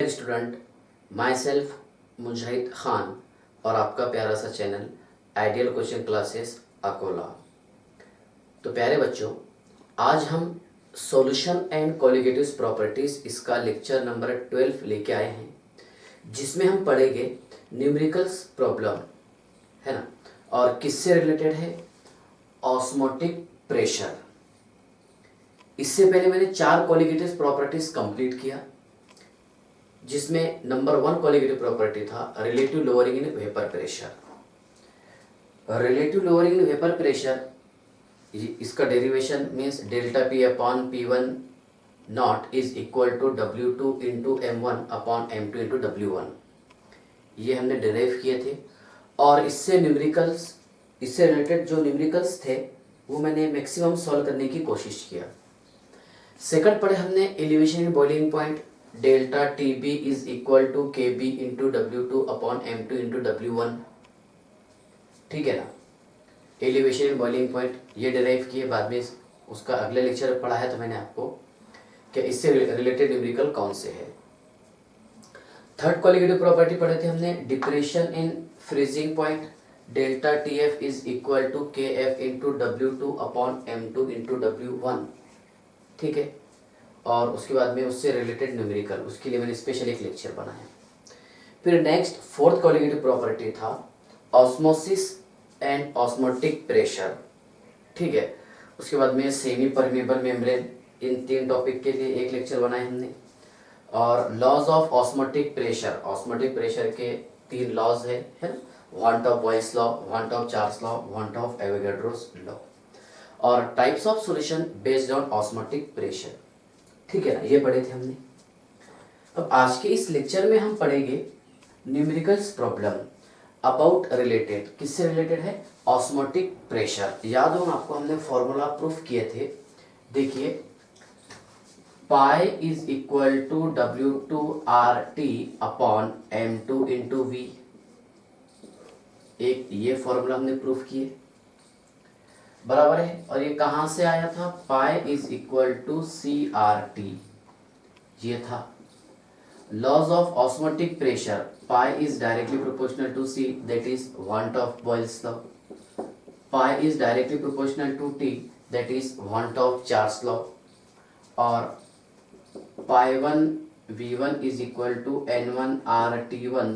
Student my self मुजाहिद खान और आपका प्यारा सा channel ideal coaching classes Akola. तो प्यारे बच्चों, आज हम सॉल्यूशन एंड कोलिगेटिव्स प्रॉपर्टीज इसका लेक्चर नंबर 12 लेके आए हैं, जिसमें हम पढ़ेंगे न्यूमेरिकल्स प्रॉब्लम, है ना। और किससे रिलेटेड है? Osmotic pressure. इससे पहले मैंने 4 कोलिगेटिव्स प्रॉपर्टीज कंप्लीट किया, जिसमें नंबर 1 कोलिगेटिव प्रॉपर्टी था relative lowering in vapour pressure. Relative lowering in vapour pressure, इसका derivation means delta P upon P1 nought is equal to W2 into M1 upon M2 into W1। ये हमने derive किए थे। और इससे numericals, इससे related जो न्यूमेरिकल्स थे वो मैंने मैक्सिमम सॉल्व करने की कोशिश किया। सेकंड पढ़े हमने elevation in boiling point, delta TB is equal to KB into W2 upon M2 into W1। ठीक है ना। एलिवेशन इन बॉइलिंग पॉइंट ये डिराइव किए, बाद में उसका अगले लेक्चर पढ़ा है तो मैंने आपको कि इससे रिलेटेड न्यूमेरिकल कौन से है। थर्ड कोलिगेटिव प्रॉपर्टी पढ़े थे हमने depression in freezing point, delta TF is equal to KF into W2 upon M2 into W1। ठीक है। और उसके बाद में उससे रिलेटेड न्यूमेरिकल, उसके लिए मैंने स्पेशल एक लेक्चर बनाया। फिर नेक्स्ट फोर्थ कोलिगेटिव प्रॉपर्टी था ऑस्मोसिस एंड ऑस्मोटिक प्रेशर। ठीक है। उसके बाद में सेमी परमेबल मेम्ब्रेन, इन 3 टॉपिक के लिए एक लेक्चर बनाए हमने। और laws of osmotic pressure, osmotic pressure के 3 लॉज है ना, want of Boyle's law, want of Charles law, want of Avogadro's law. और types of solution based on osmotic pressure. ठीक है ना, ये पढ़े थे हमने। अब आज के इस लेक्चर में हम पढ़ेंगे न्यूमेरिकल्स प्रॉब्लम अबाउट रिलेटेड, किससे रिलेटेड है? Osmotic pressure. याद हो आपको, हमने फॉर्मूला प्रूफ किए थे। देखिए, pi is equal to W2RT upon M2 into V। एक ये फॉर्मूला हमने प्रूफ किए, बराबर है। और ये कहां से आया था? Pi is equal to CRT, ये था। Laws of osmotic pressure, pi is directly proportional to C, that is want of Boyle's law. Pi is directly proportional to T, that is want of Charles law. और pi 1 V1 is equal to N1RT1,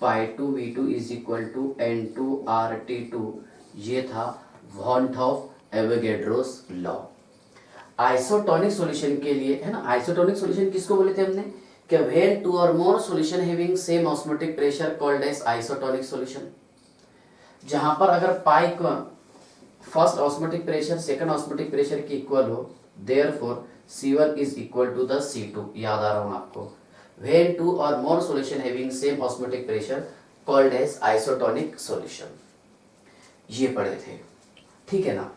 pi 2 V2 is equal to N2RT2, ये था want of Avogadro's law. Isotonic solution के लिए, है ना, isotonic solution किसको बोले थे हमने? कि व्हेन 2 और more solution having same osmotic pressure called as isotonic solution. जहां पर अगर पाई का first osmotic pressure second osmotic pressure की इक्वल हो, therefore C1 is equal to the C2। याद आ रहा हूं आपको, व्हेन 2 और more solution having same osmotic pressure called as isotonic solution, ये पढ़े थे। ठीक है ना।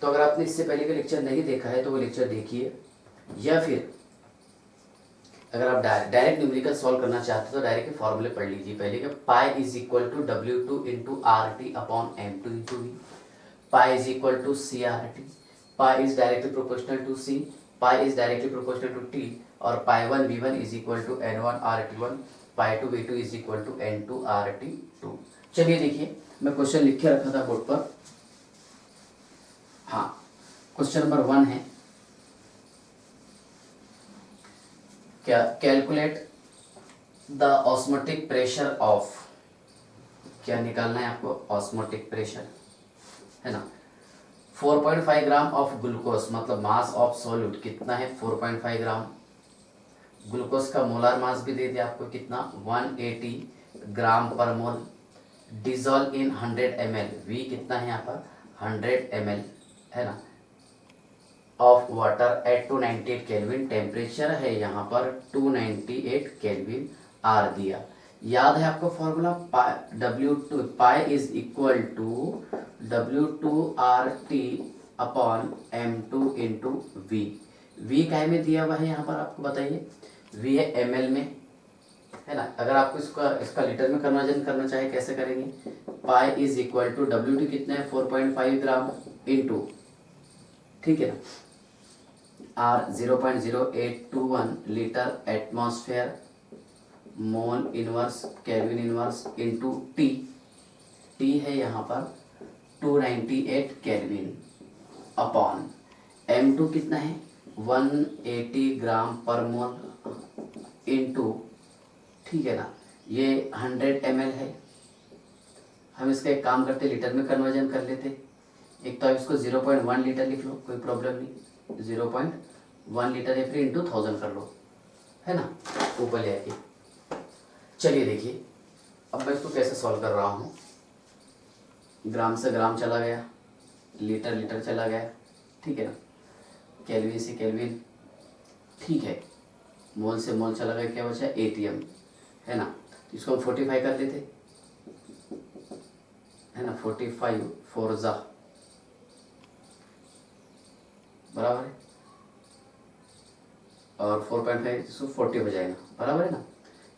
तो अगर आपने इससे पहले का लेक्चर नहीं देखा है तो वो लेक्चर देखिए, या फिर अगर आप डायरेक्ट न्यूमेरिकल सॉल्व करना चाहते हो तो डायरेक्ट फॉर्मूले पढ़ लीजिए पहले कि pi is equal to W2 into RT upon M2 into V, pi is equal to CRT, pi is directly proportional to C, pi is directly proportional to T, और pi 1 V1 is equal to N1RT1, pi 2 V2 is equal to N2RT2। चलिए देखिए, मैं question लिख के रखा था board पर। हाँ, क्वेश्चन नंबर 1 है, क्या calculate the osmotic pressure of, क्या निकालना है आपको? ऑस्मोटिक प्रेशर, है ना। 4.5 ग्राम ऑफ ग्लूकोज, मतलब मास ऑफ सॉल्यूट कितना है? 4.5 ग्राम। ग्लूकोज का मोलार मास भी दे दिया आपको, कितना? 180 gram per mole. Dissolve in 100 ml, V कितना है यहाँ पर? 100 ml, है ना, of water at 298 kelvin. Temperature है यहाँ पर 298 केल्विन, आर दिया। याद है आपको formula? W2 pi is equal to W2RT upon M2 into V। V काय में दिया हुआ है यहाँ पर, आपको बताइए? V है ml में, है ना। अगर आपको इसका लीटर में कन्वर्जन करना चाहे कैसे करेंगे? पाई इज इक्वल टू W2 कितना है? 4.5 ग्राम इंटू, ठीक है ना, R 0.0821 litre atmosphere mole inverse kelvin inverse into T, T है यहाँ पर 298 केल्विन अपॉन M2 कितना है 180 ग्राम पर मोल इंटू, ठीक है ना, ये 100 ml है। हम इसका एक काम करते लीटर में कन्वर्जन कर लेते। एक तो आप इसको 0.1 लीटर लिख लो, कोई प्रॉब्लम नहीं, 0.1 लीटर या फिर इंटू 1000 कर लो, है ना, ऊपर ले आके। चलिए देखिए अब मैं इसको कैसे सॉल्व कर रहा हूँ। ग्राम से ग्राम चला गया, लीटर लीटर चला गया, ठीक है ना, केल्विन से केल्विन, ठीक है, मोल से मोल चला गया, क्या बचा ATM, है ना। तो इसको हम 45 कर देते, है ना, 45 4 जा बराबर है, और 4.5 इसको 40 हो जाएगा, बराबर है ना।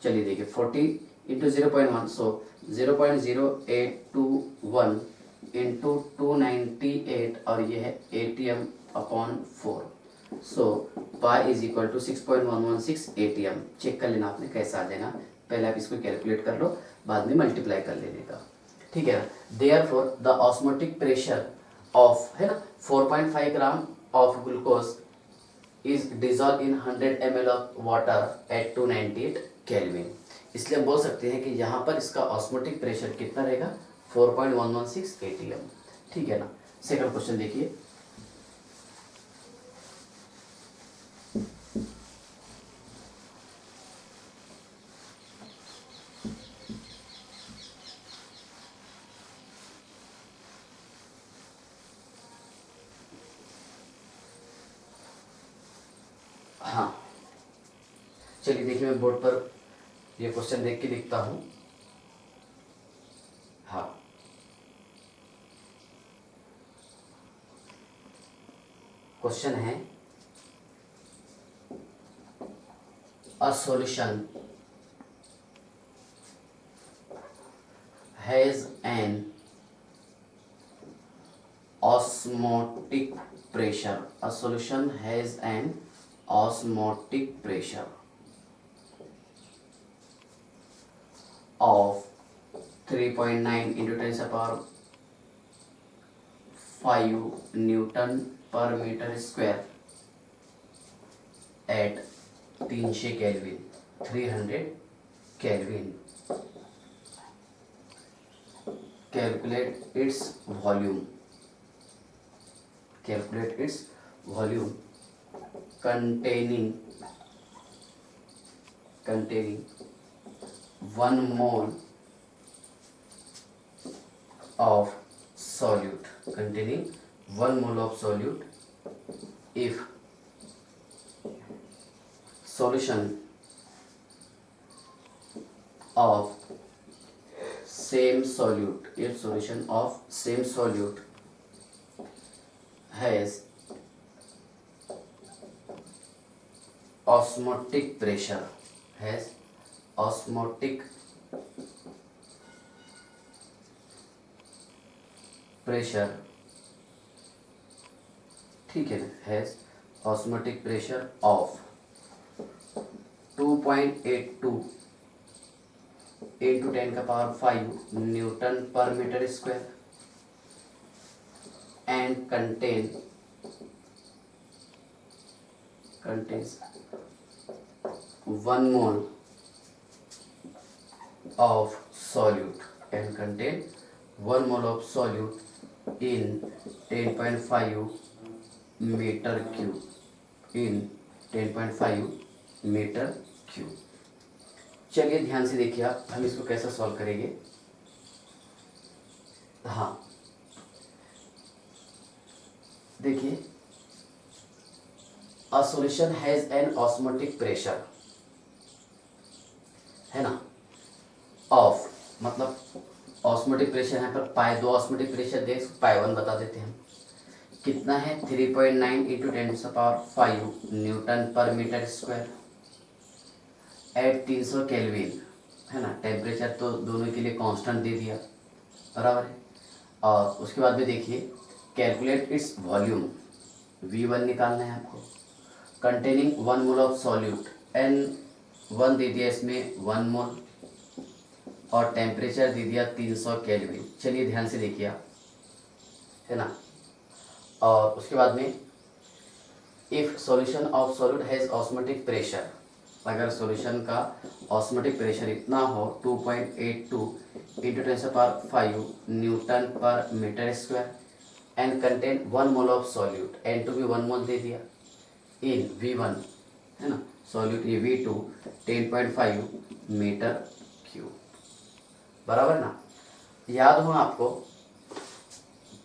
चलिए देखिए 40 इंटू 0.1, सो 0.0821 इंटू 298 और ये है ATM upon 4, so pi is equal to 6.116 ATM। Check कर लेना आपने कैसा आ जाएगा, पहले आप इसको कैलकुलेट कर लो, बाद में मल्टीप्लाई कर लेने का, ठीक है। Therefore the osmotic pressure of, है ना, 4.5 gram of glucose is dissolve in 100 ml of water at 298 kelvin. इसलिए हम बोल सकते हैं कि यहाँ पर इसका ऑस्मोटिक प्रेशर कितना रहेगा 4.116 ATM, ठीक है ना। सेकंड क्वेश्चन देखिए, हाँ चलिए देखिए मैं बोर्ड पर ये क्वेश्चन देख के लिखता हूँ। हाँ क्वेश्चन है a solution has an osmotic pressure, a solution has an osmotic pressure of 3.9 into 10 to the power 5 Newton per meter square at 300 Kelvin, 300 Kelvin. Calculate its volume. Calculate its volume containing 1 mole of solute, containing 1 mole of solute if solution of same solute, if solution of same solute has osmotic pressure, has osmotic pressure, ठीक है ना, has osmotic pressure of 2.82 into 10 का power 5 newton पर metre square and contains 1 mole of solute and contain 1 mole of solute in 10.5 meter cube, in 10.5 metre cube. चलिए ध्यान से देखिए आप, हम इसको कैसे सॉल्व करेंगे। हाँ देखिए, a solution has an osmotic pressure, है ना, ऑफ, मतलब ऑस्मोटिक प्रेशर यहाँ पर पाई, 2 ऑस्मोटिक प्रेशर दे, पाई 1 बता देते हैं, कितना है 3.9 into 10 to the power 5 newton पर मीटर स्क्वायर एट 300 केल्विन, है ना। टेम्परेचर तो दोनों के लिए कांस्टेंट दे दिया, बराबर है। और उसके बाद में देखिए कैलकुलेट इट्स वॉल्यूम, V1 निकालना है आपको, containing 1 mole of solute, N 1 दे दिया इसमें 1 मोल और टेम्परेचर दे दिया 300 केल्विन। चलिए ध्यान से देखिए आप, है ना। और उसके बाद में if solution of solute has osmotic pressure, अगर सॉल्यूशन का ऑस्मोटिक प्रेशर इतना हो 2.82 इंटू 10⁵ न्यूटन पर metre square and contain 1 mole of solute, N2 भी 1 मोल दे दिया इन V1, है ना, सॉल्यूट ये V2 10.5 मीटर क्यूब, बराबर ना। याद हो आपको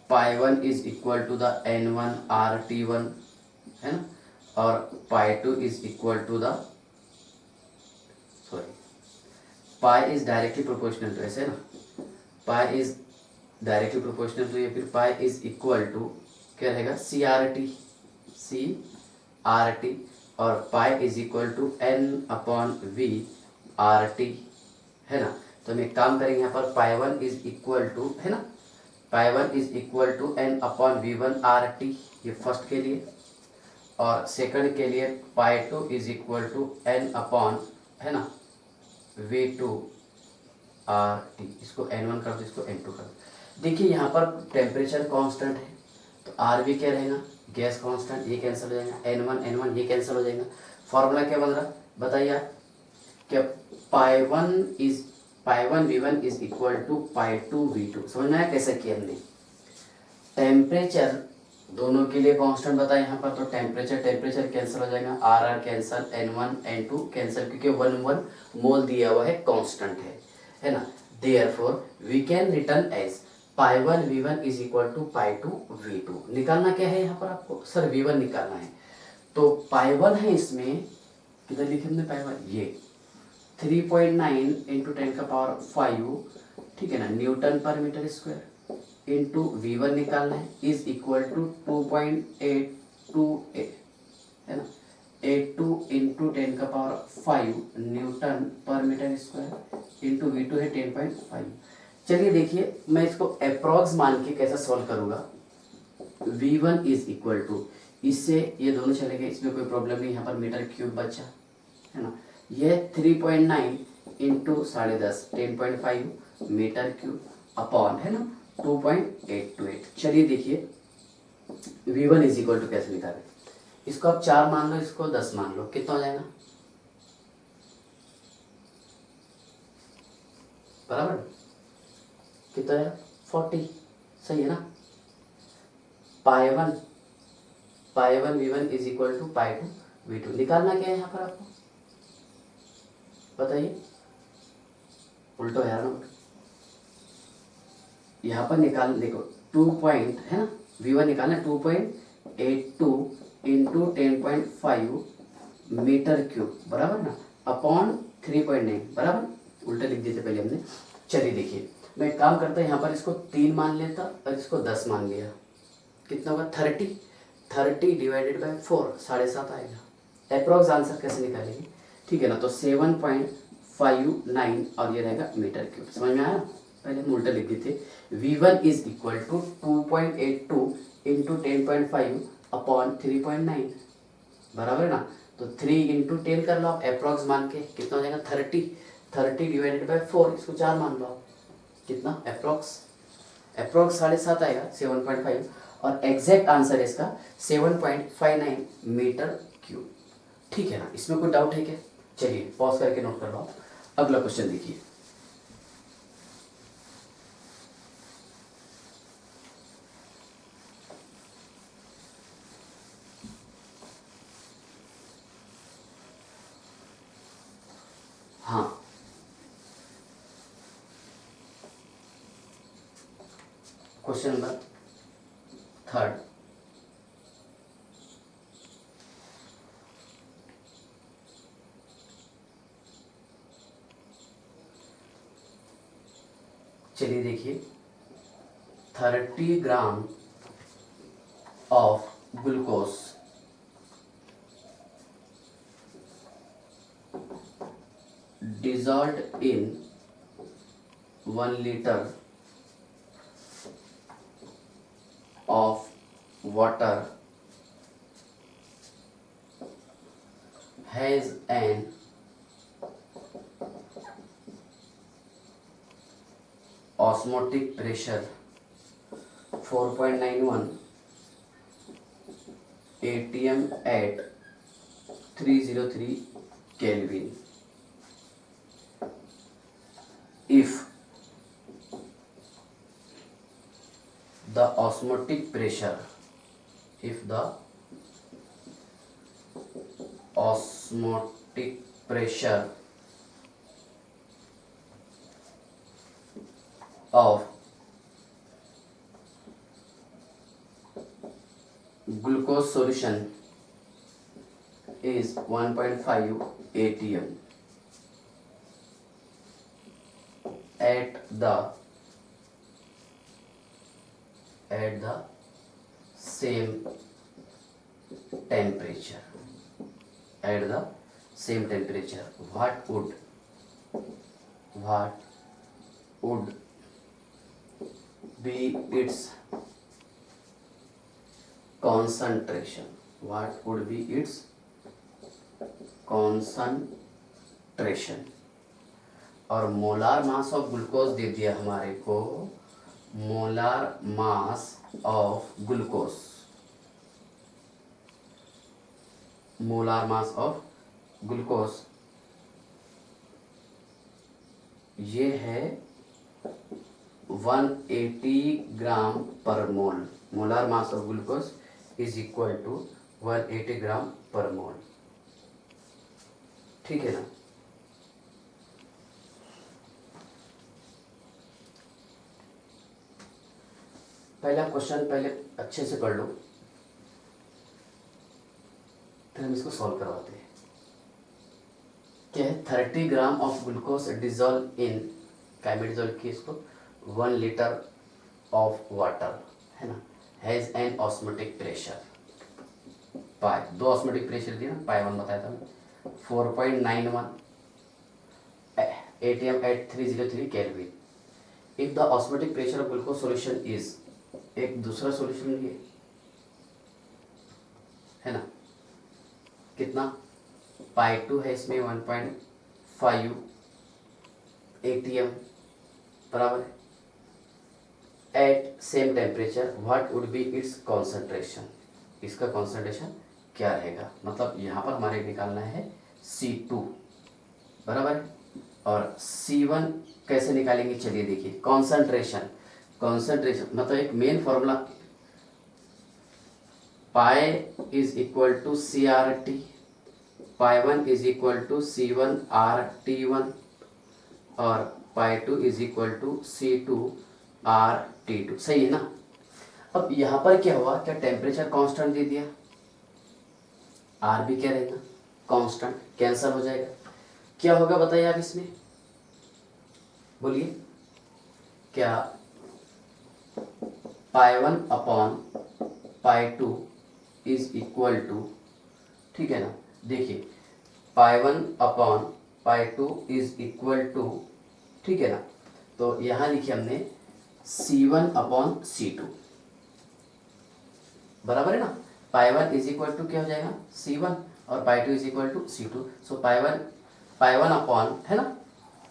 pi 1 is equal to the N1 RT1, है ना, और pi 2 is equal to the pi is directly proportional to, ऐसे ना, pi is directly proportional to, या फिर पाई इज इक्वल टू क्या रहेगा CRT, और pi is equal to N/V RT, है ना। तो हम एक काम करेंगे यहाँ पर पाई 1 इज इक्वल टू, है ना, pi 1 is equal to N/V1 RT, ये फर्स्ट के लिए, और सेकंड के लिए pi 2 is equal to N/, है ना, V2 RT। इसको N1 कर दो, इसको N2 कर दो। देखिए यहाँ पर टेम्परेचर कांस्टेंट है तो R भी क्या रहेगा, गैस कांस्टेंट, ये कैंसिल हो जाएगा, N1 ये कैंसिल हो जाएगा। फॉर्मूला क्या बन रहा बताइए आप, क्या pi 1 V1 is equal to pi 2 V2। समझ में आया कैसे किया हमने। टेम्परेचर दोनों के लिए कांस्टेंट बताया यहाँ पर, तो टेम्परेचर कैंसिल हो जाएगा, R cancel, N1 N2 cancel, क्योंकि 1 मोल दिया हुआ है, कांस्टेंट है ना। Therefore we can return as pi 1 V1 is equal to pi 2 V2। निकालना क्या है यहाँ पर आपको, सर V1 निकालना है। तो पाई 1 है, इसमें किधर लिखे हमने पाई 1, ये 3.9 इंटू 10⁵, ठीक है ना, न्यूटन पर मीटर स्क्वायर इंटू V1 निकालना है, इज इक्वल टू 2.82, है ना, 82 इंटू 10⁵ न्यूटन पर मीटर स्क्वायर इंटू V2 है 10.5। चलिए देखिए मैं इसको अप्रॉक्स मान के कैसे सॉल्व करूँगा। V1 इज इक्वल टू, इससे ये दोनों चले गए, इसमें कोई प्रॉब्लम नहीं, यहाँ पर मीटर क्यूब बचा, है ना। यह 3.9 इंटू 10.5 10.5 मीटर क्यूब अपॉन, है ना, 2.828। चलिए देखिए V1 इज इक्वल टू कैसे निकालें, इसको आप 4 मान लो, इसको 10 मान लो, कितना हो जाएगा, बराबर, कितना है 40, सही है ना। Pi 1 V1 is equal to pi 2 V2। निकालना क्या है यहाँ पर आपको बताइए, उल्टो है ना, यहाँ पर निकाल, देखो 2 पॉइंट, है ना, V1 निकालना 2.82 इंटू 10.5 मीटर क्यूब, बराबर ना, अपॉन 3.9, बराबर, उल्टा लिख देते पहले हमने। चलिए देखिए मैं एक काम करता, यहाँ पर इसको 3 मान लेता और इसको 10 मान लिया, कितना होगा 30 डिवाइडेड बाई 4, 7.5 आएगा। अप्रॉक्स आंसर कैसे निकालेंगे, ठीक है ना, तो 7.59 और ये रहेगा मीटर क्यूब। समझ में आया, पहले हम उल्टा लिख देते, V1 is equal to 2.82 into 10.5 upon 3.9, बराबर है ना। तो 3 इंटू 10 कर लो आप अप्रॉक्स मान के, कितना हो जाएगा 30 डिवाइडेड बाई 4, इसको 4 मान लो आप, कितना अप्रॉक्स 7.5 आएगा, 7.5, और एग्जैक्ट आंसर है इसका 7.59 मीटर क्यूब। ठीक है ना, इसमें कोई डाउट है क्या। चलिए पॉज करके नोट कर लो, अगला क्वेश्चन देखिए। हाँ, क्वेश्चन नंबर 3। चलिए देखिए 30 gram of glucose dissolved in 1 liter of water has an osmotic pressure 4.91 atm at 303 Kelvin. If the osmotic pressure of glucose solution is 1.5 atm at the same temperature, what would be its concentration? What would be its concentration? और molar mass of glucose दे दिया हमारे को, molar mass of glucose, molar mass of glucose ये है 180 gram per mole. Molar mass of glucose is equal to 180 gram per mole. ठीक है ना. पहला क्वेश्चन पहले अच्छे से पढ़ लो, फिर हम इसको सॉल्व करवाते हैं. क्या है? 30 gram of glucose dissolve in, क्या में डिजोल्व किया इसको, 1 लीटर ऑफ वाटर, है ना, हैज एन ऑस्मोटिक प्रेशर पाई, दो ऑस्मोटिक प्रेशर दिया ना, पाई 1 बताया था मैं, 4.91 atm at 303 Kelvin. If the osmotic pressure of glucose solution is, एक दूसरा सॉल्यूशन लिए है ना, कितना, पाई 2 है इसमें 1.5 atm बराबर है. At same temperature what would be its concentration, इसका कॉन्सेंट्रेशन क्या रहेगा. मतलब यहाँ पर हमारे निकालना है C2 बराबर है, और C1 कैसे निकालेंगे चलिए देखिए. कॉन्सेंट्रेशन मतलब एक main formula, pi is equal to CRT, pi 1 is equal to C1 RT1 और pi 2 is equal to C2 RT2. सही है ना. अब यहाँ पर क्या हुआ, क्या टेम्परेचर कांस्टेंट दे दिया, आर भी क्या रहेगा कांस्टेंट, कैंसिल हो जाएगा. क्या होगा बताइए आप इसमें, बोलिए क्या, pi 1 upon pi 2 is equal to, ठीक है ना. देखिए pi 1 upon pi 2 is equal to, ठीक है ना. तो यहाँ लिखिए हमने C1 अपॉन C2 बराबर है ना. पाई 1 इज इक्वल टू क्या हो जाएगा C1 और pi 2 is equal to C2. So pi 1 upon, है ना,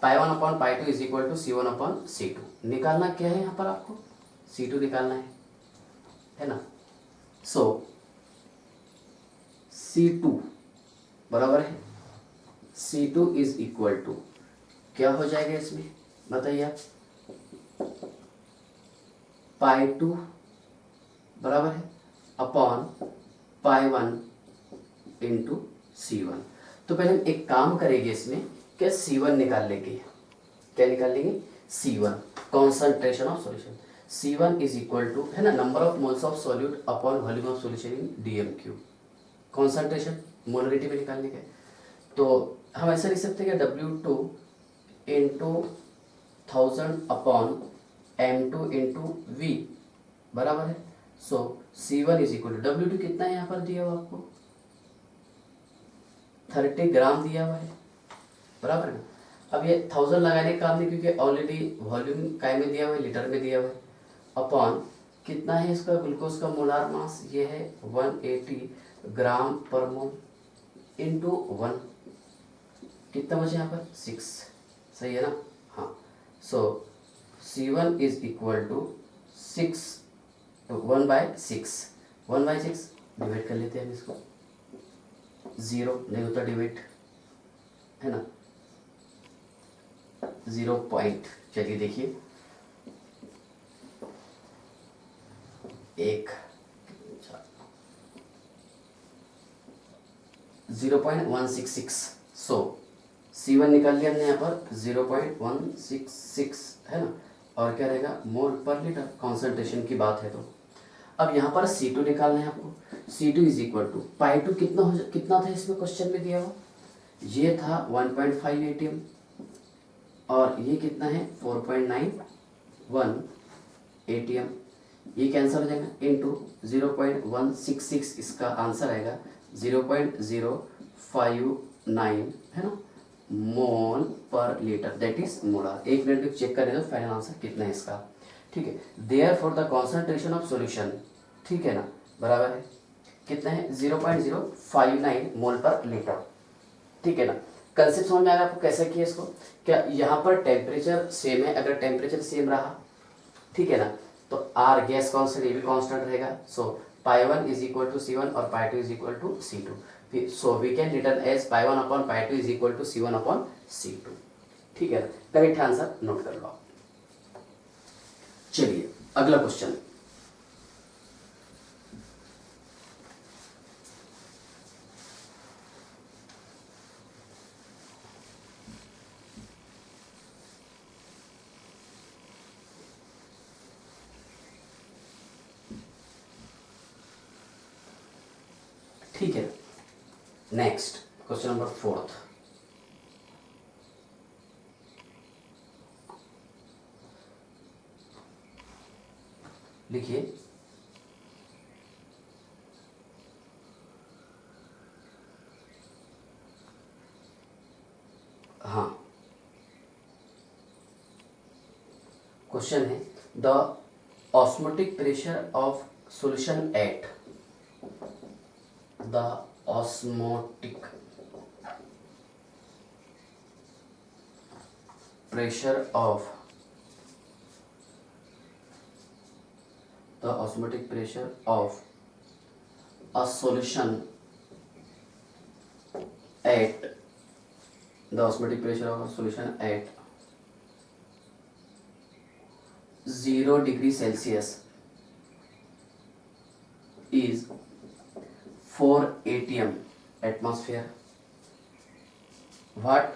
pi 1 upon pi 2 is equal to C1 upon C2. निकालना क्या है यहाँ पर आपको, C2 निकालना है ना. सो C2 बराबर है, C2 इज इक्वल टू क्या हो जाएगा इसमें बताइए आप, पाई 2 बराबर है अपॉन पाई 1 इंटू C1. तो पहले हम एक काम करेंगे इसमें, क्या C1 निकाल लेंगे, क्या निकाल लेंगे C1, concentration of solution. C1 is equal to, है ना, number of moles of solute upon volume of solution in dm3. Concentration molarity में निकालने का. तो हम ऐसा लिख सकते हैं कि W2 into 1000 upon M2 into V बराबर है. सो C1 is equal to, W2 कितना है यहाँ पर दिया हुआ आपको, 30 ग्राम दिया हुआ है बराबर है. अब ये 1000 लगाने का काम नहीं, क्योंकि ऑलरेडी वॉल्यूम काय में दिया हुआ है, लीटर में दिया हुआ है. अपॉन कितना है इसका ग्लूकोज का मोलार मास, ये है 180 ग्राम पर मोल इंटू 1, कितना बचे यहाँ पर 6. सही है ना. हाँ. So C1 is equal to 6 1/6 1/6 divide कर लेते हैं हम इसको, 0 नहीं होता डिवाइड, है ना, 0 पॉइंट, चलिए देखिए 0.166, सो C1 निकाल लिया हमने यहाँ पर 0.166, है ना, और क्या रहेगा, मोल पर लीटर, कॉन्सेंट्रेशन की बात है। तो अब यहाँ पर C2 निकालना है आपको। C2 इज इक्वल टू पाई2 कितना था इसमें क्वेश्चन में दिया हुआ, ये था 1.5 ATM, और ये कितना है 4.91 ATM, ये कैंसिल हो जाएगा, इनटू 0.166, इसका आंसर आएगा 0.059, है ना, मोल पर लीटर, दैट इज मोलार। एक मिनट में चेक करें तो फाइनल आंसर कितना है इसका, ठीक है। Therefore the concentration of solution, ठीक है ना, बराबर है कितना है 0.059 मोल पर लीटर, ठीक है ना। कंसेप्ट समझ में आएगा आपको कैसे किया इसको, क्या यहाँ पर टेम्परेचर सेम है, अगर टेम्परेचर सेम रहा, ठीक है ना, तो आर गैस कांस्टेंट, ये भी कांस्टेंट रहेगा, so pi one is equal to C1 और pi two is equal to C2, so we can return as pi one upon pi two is equal to C1 upon C2, ठीक है ना। करेक्ट आंसर नोट कर लो आप। चलिए अगला क्वेश्चन, ठीक है। नेक्स्ट क्वेश्चन नंबर 4, लिखिए, हाँ क्वेश्चन है the osmotic pressure of solution at the osmotic pressure of a solution at 0 degree Celsius is 4 atm atmosphere. What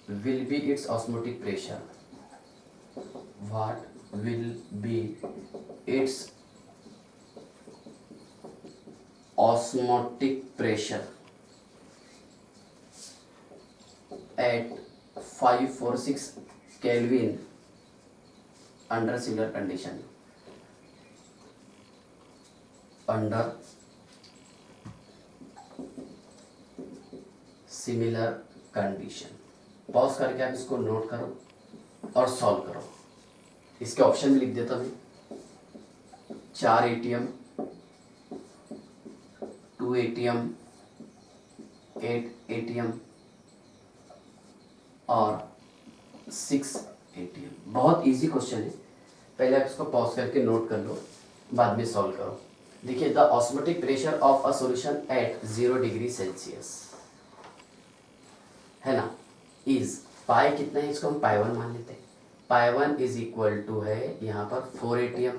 will be its osmotic pressure? What will be its osmotic pressure at 546 Kelvin under similar condition? Under similar condition. Pause करके आप इसको note करो और solve करो। इसके option भी लिख देता हूँ, 4 ATM, 2 ATM, 8 ATM और 6 ATM। बहुत इजी क्वेश्चन है, पहले आप इसको पॉज करके नोट कर लो, बाद में सॉल्व करो। देखिए, the osmotic pressure of a solution at 0 degree Celsius, है ना, इज पाई कितना है, इसको हम पाई1 मान लेते हैं। पाई1 इज इक्वल टू है यहाँ पर 4 ATM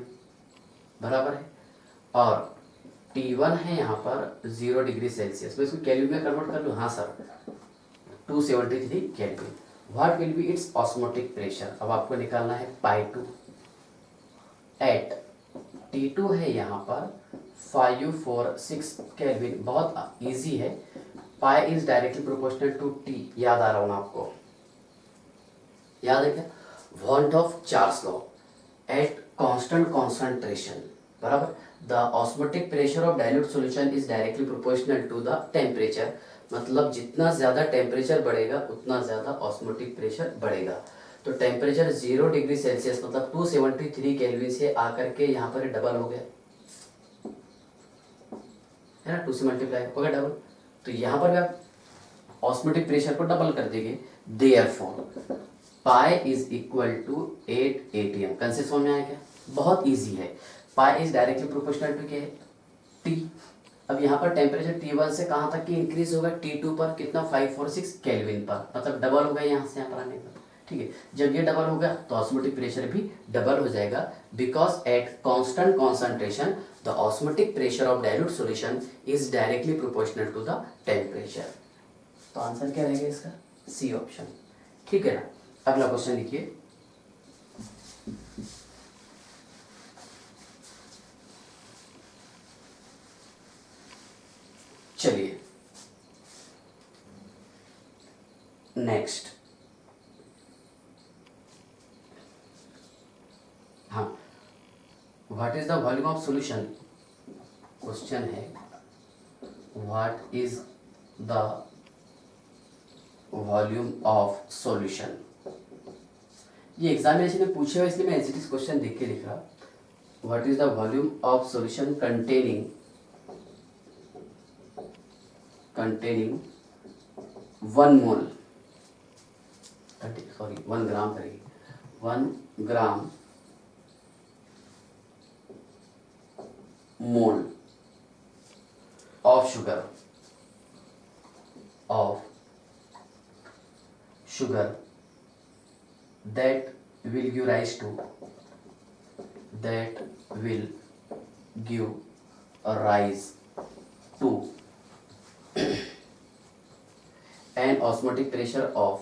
बराबर है, और T1 है यहाँ पर 0 डिग्री सेल्सियस। मैं इसको केल्विन में कन्वर्ट कर लूँ, हाँ sir, 273 kelvin. What will be it's osmotic pressure, अब आपको निकालना है पाई2 एट T2 है यहाँ पर 546 केल्विन। बहुत इजी है, pi is directly proportional to T, याद आ रहा हूँ ना आपको, याद है क्या, वॉल्ट of Charles law, at constant concentration बराबर the osmotic pressure of dilute solution is directly proportional to the temperature. मतलब जितना ज़्यादा टेम्परेचर बढ़ेगा उतना ज़्यादा ऑस्मोटिक प्रेशर बढ़ेगा। तो टेम्परेचर 0 डिग्री सेल्सियस मतलब 273 केल्विन से आकर के यहाँ पर डबल हो गया, है ना, 2 से मल्टीप्लाई हो गया डबल। तो यहाँ पर भी आप ऑस्मोटिक प्रेशर को डबल कर देंगे। Therefore pi is equal to 8 ATM। Concept समझ में आया क्या? बहुत इजी है। Pi is directly proportional to क्या है? टी। अब यहाँ पर टेम्परेचर T1 से कहाँ तक की इंक्रीज होगा? T2 पर कितना? 546 केल्विन पर, मतलब डबल हो गया यहाँ से यहाँ पर आने पर। ठीक है, जब ये डबल होगा तो ऑस्मोटिक प्रेशर भी डबल हो जाएगा, because at constant concentration the osmotic pressure of dilute solution is directly proportional to the temperature. तो आंसर क्या रहेगा इसका? C option. ठीक है ना। अगला क्वेश्चन लिखिए। चलिए नेक्स्ट। हाँ, what is the volume of solution? Question है what is the volume of solution. ये एग्जामिनेशन में पूछे हुए इसलिए मैं एसजीटीज क्वेश्चन देख के लिख रहा। What is the volume of solution containing 1 mole, sorry 1 gram करेंगे, 1 gram mole of sugar that will give rise to an osmotic pressure of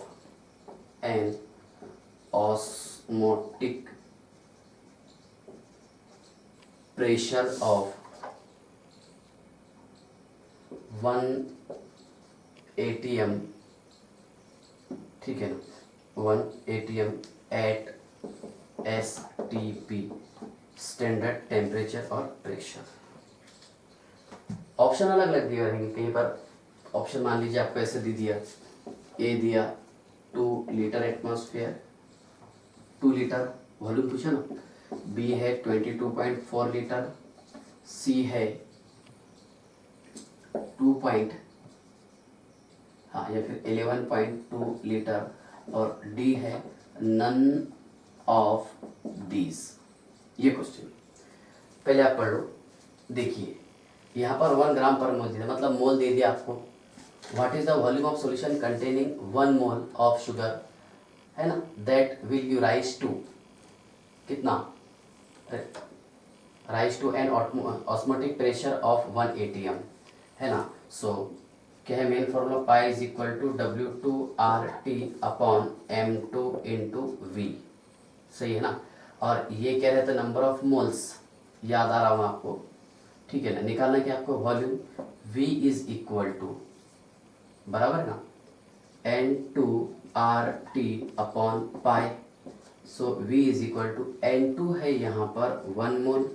1 ATM, ठीक है ना, 1 ATM at STP, standard temperature और प्रेशर। ऑप्शन अलग अलग दिए रहेंगे, कहीं पर ऑप्शन मान लीजिए आपको ऐसे दे दिया, ए दिया 2 लीटर एटमॉस्फेयर, 2 लीटर वॉल्यूम पूछा ना, बी है 22.4 लीटर, सी है या फिर 11.2 लीटर, और डी है नन ऑफ दीज। ये क्वेश्चन पहले आप पढ़ लो। देखिए यहाँ पर 1 ग्राम पर मोल दिया, मतलब मोल दे दिया आपको। What is the volume of solution containing 1 mole of sugar, है ना, that will you rise to कितना? Rise to an osmotic pressure of 1 ATM, है ना। सो क्या है main formula? Pi is equal to W2RT upon M2 into V, सही है ना। और ये क्या रहता है? नंबर ऑफ मोल्स, याद आ रहा हूँ आपको, ठीक है ना। निकालना क्या आपको? Volume V is equal to बराबर ना N2RT upon pi. So V is equal to N2 है यहाँ पर 1 mole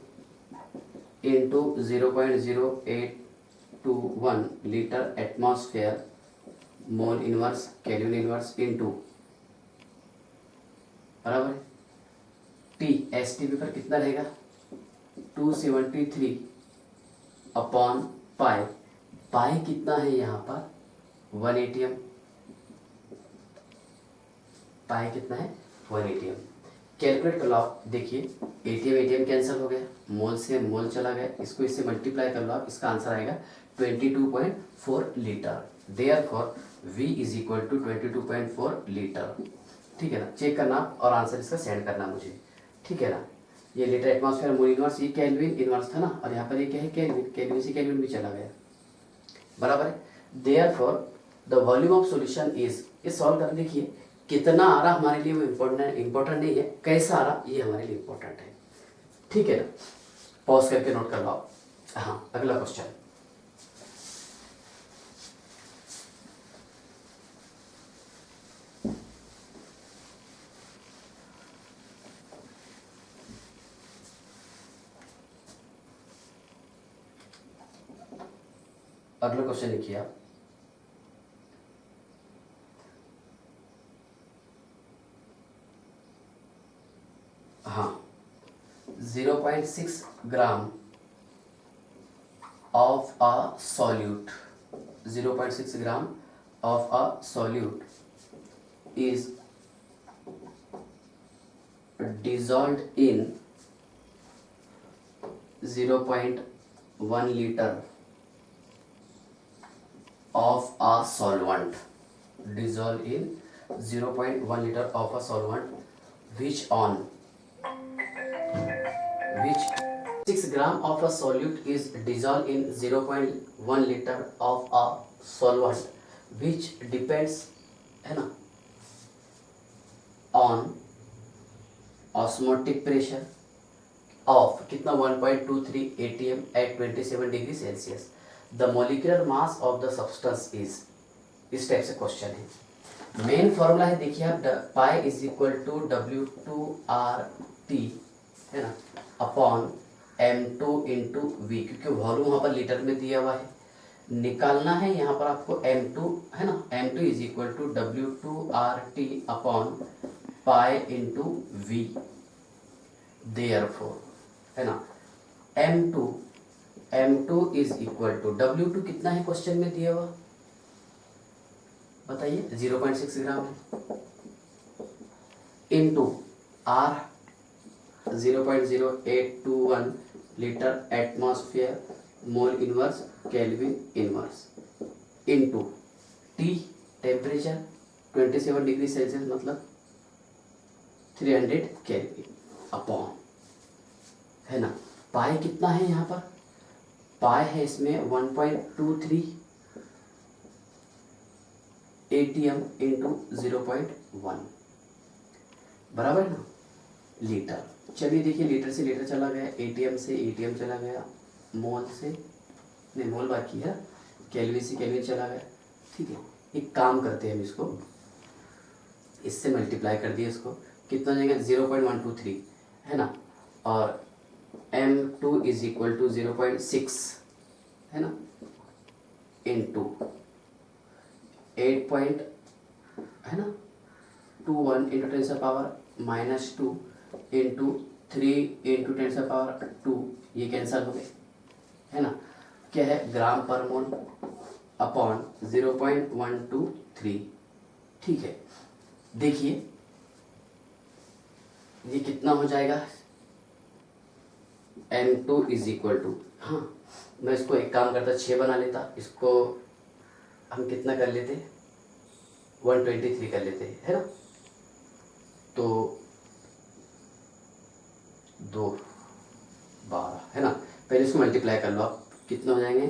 into 0.0821 litre atmosphere mole inverse kelvin inverse into बराबर। टी STP पर कितना रहेगा? 273 अपॉन पाई। पाई कितना है यहाँ पर? 1 ATM। पाई कितना है? 1 ATM। कैलकुलेट कर लो आप, देखिए ATM कैंसिल हो गया, मोल से मोल चला गया, इसको इससे मल्टीप्लाई कर लो आप, इसका आंसर आएगा 22.4 litre. Therefore V is equal to 22.4 litre. ठीक है ना, चेक करना और आंसर इसका सेंड करना मुझे, ठीक है ना। ये लीटर एटमॉस्फेयर मोल इनवर्स, ये केल्विन इनवर्स था ना, और यहाँ पर ये क्या है? केल्विन, केल्विन से केल्विन भी चला गया, बराबर है। Therefore the volume of solution is, ये सॉल्व कर देखिए कितना आ रहा हमारे लिए वो इम्पोर्टेंट नहीं है, कैसा आ रहा ये हमारे लिए इम्पोर्टेंट है, ठीक है ना। पॉज करके नोट कर लो। हाँ, अगला क्वेश्चन। अगला क्वेश्चन लिखिए आप। हाँ, 0.6 ग्राम of a solute, 0.6 gram of a solute is dissolved in 0.1 liter of a solvent, dissolved in 0.1 liter of a solvent which 6 gram of a solute is dissolved in 0.1 liter of a solvent which depends है ना on osmotic pressure of कितना 1.23 atm at 27 degree Celsius. The molecular mass of the substance is. इस type से question है. Main formula है देखिए आप, पाई is equal to W2RT है ना अपॉन M2 इंटू वी, क्योंकि वॉल्यूम वहाँ पर लीटर में दिया हुआ है. निकालना है यहाँ पर आपको M2 है ना. M2 is equal to W2RT upon pi into V. Therefore है ना M2 is equal to W2 कितना है क्वेश्चन में दिया हुआ बताइए, 0.6 ग्राम है, into R 0.0821 litre atmosphere mole inverse kelvin inverse, into T temperature 27 degree Celsius मतलब 300 केल्विन अपॉन है ना. पाई कितना है यहाँ पर, पाई है इसमें 1.23 atm इंटू 0.1 बराबर है ना लीटर. चलिए देखिए, लीटर से लीटर चला गया, atm से atm चला गया, मोल से नहीं मोल बाकी है, केल्विन से केल्विन चला गया. ठीक है, एक काम करते हैं हम इसको इससे मल्टीप्लाई कर दिए, इसको कितना हो जाएगा 0.123 है ना, और M2 इज इक्वल टू 0.6 है ना इंटू 8 पॉइंट है ना 21 इंटू 10 से पावर -2 इंटू 3 इंटू 10 से पावर 2, ये कैंसिल हो गए है ना. क्या है ग्राम पर मोल अपॉन 0.123. ठीक है, देखिए ये कितना हो जाएगा M2 इज इक्वल टू, हाँ मैं इसको एक काम करता 6 बना लेता, इसको हम कितना कर लेते 123 कर लेते है ना. तो 2 12 है ना. पहले इसको मल्टीप्लाई कर लो आप, कितना हो जाएंगे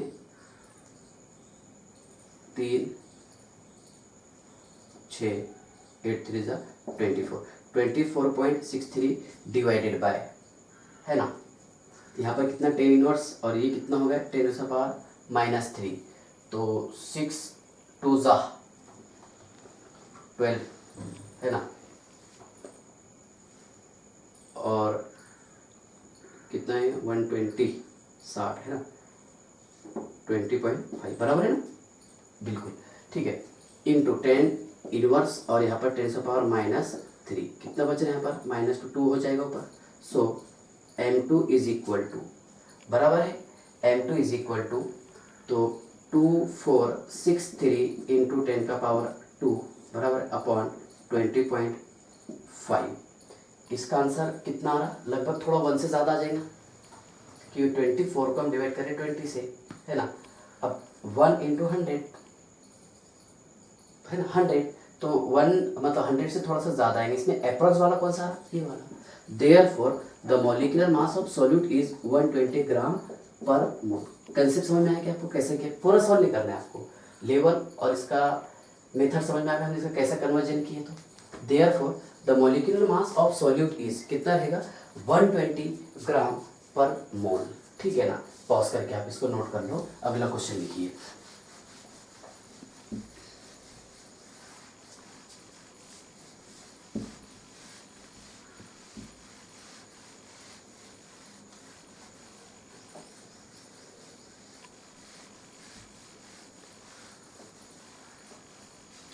3 6 8 3 24.63 डिवाइडेड बाय है ना. यहाँ पर कितना 10 इनवर्स और ये कितना हो गया 10 से पावर -3, तो 6 2 12 है ना, और कितना है 120 60 है ना 20.5 बराबर है ना बिल्कुल. ठीक है, इंटू 10 इनवर्स और यहाँ पर 10 से पावर -3, कितना बच रहा है यहाँ पर -2 हो जाएगा ऊपर. सो M2 इज इक्वल टू बराबर है M2 इज इक्वल टू तो 2463 इंटू 10 का पावर 2 बराबर अपॉन 20.5. इसका आंसर कितना आ रहा, लगभग थोड़ा 1 से ज़्यादा आ जाएगा क्योंकि 24 को हम डिवाइड करें 20 से है ना. अब 1 इंटू 100 है ना 100, तो 1 मतलब 100 से थोड़ा सा ज़्यादा आएंगे. इसमें अप्रॉक्स वाला कौन सा ये वाला. Therefore the molecular mass of solute is 120 gram per mole. Concept समझ में आया कि आपको कैसे क्या, पूरा सॉल्व नहीं करना है आपको, लेवल और इसका मेथड समझ में आएगा हमने इसका कैसे कन्वर्जन किए. तो therefore the molecular mass of solute is कितना रहेगा 120 ग्राम पर मोल. ठीक है ना, पॉज करके आप इसको नोट कर लो. अगला क्वेश्चन लिखिए.